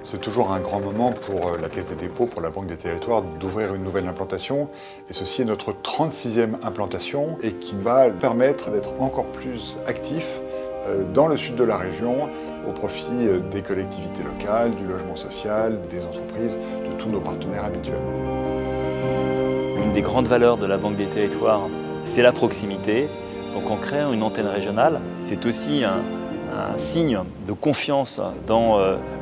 C'est toujours un grand moment pour la Caisse des dépôts, pour la Banque des territoires, d'ouvrir une nouvelle implantation. Et ceci est notre 36e implantation et qui va permettre d'être encore plus actif dans le sud de la région au profit des collectivités locales, du logement social, des entreprises, de tous nos partenaires habituels. Une des grandes valeurs de la Banque des territoires, c'est la proximité. Donc en créant une antenne régionale, c'est aussi un signe de confiance dans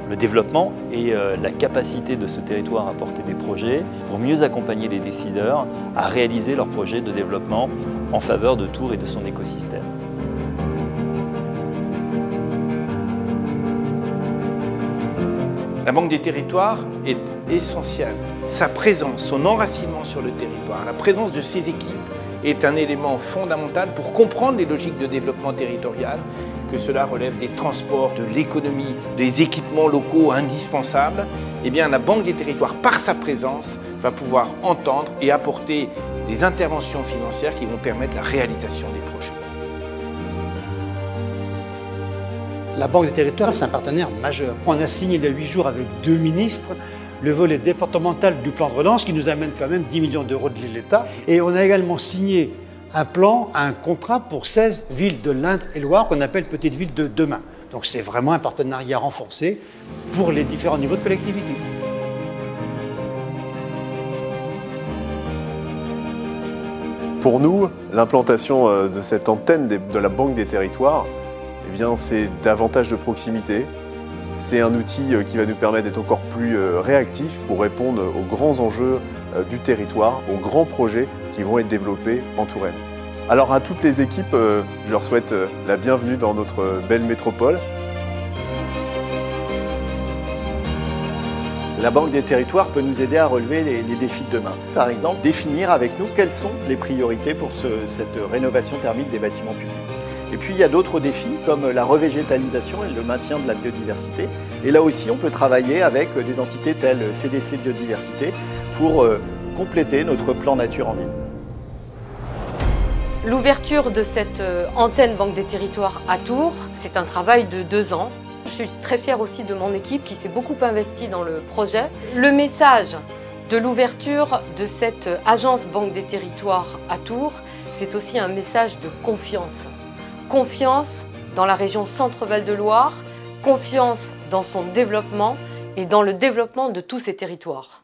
le développement et la capacité de ce territoire à porter des projets pour mieux accompagner les décideurs à réaliser leurs projets de développement en faveur de Tours et de son écosystème. La Banque des territoires est essentielle. Sa présence, son enracinement sur le territoire, la présence de ses équipes est un élément fondamental pour comprendre les logiques de développement territorial, que cela relève des transports, de l'économie, des équipements locaux indispensables. Eh bien, la Banque des territoires, par sa présence, va pouvoir entendre et apporter des interventions financières qui vont permettre la réalisation des projets. La Banque des territoires, c'est un partenaire majeur. On a signé il y a 8 jours avec 2 ministres le volet départemental du plan de relance qui nous amène quand même 10 millions d'euros de l'État. Et on a également signé un contrat pour 16 villes de l'Indre-et-Loire qu'on appelle Petites Villes de demain. Donc c'est vraiment un partenariat renforcé pour les différents niveaux de collectivité. Pour nous, l'implantation de cette antenne de la Banque des territoires, eh bien, c'est davantage de proximité. C'est un outil qui va nous permettre d'être encore plus réactifs pour répondre aux grands enjeux du territoire, aux grands projets qui vont être développés en Touraine. Alors à toutes les équipes, je leur souhaite la bienvenue dans notre belle métropole. La Banque des territoires peut nous aider à relever les défis de demain. Par exemple, définir avec nous quelles sont les priorités pour cette rénovation thermique des bâtiments publics. Et puis il y a d'autres défis comme la revégétalisation et le maintien de la biodiversité. Et là aussi, on peut travailler avec des entités telles CDC Biodiversité pour compléter notre plan nature en ville. L'ouverture de cette antenne Banque des territoires à Tours, c'est un travail de 2 ans. Je suis très fière aussi de mon équipe qui s'est beaucoup investie dans le projet. Le message de l'ouverture de cette agence Banque des territoires à Tours, c'est aussi un message de confiance. Confiance dans la région Centre-Val de Loire, confiance dans son développement et dans le développement de tous ces territoires.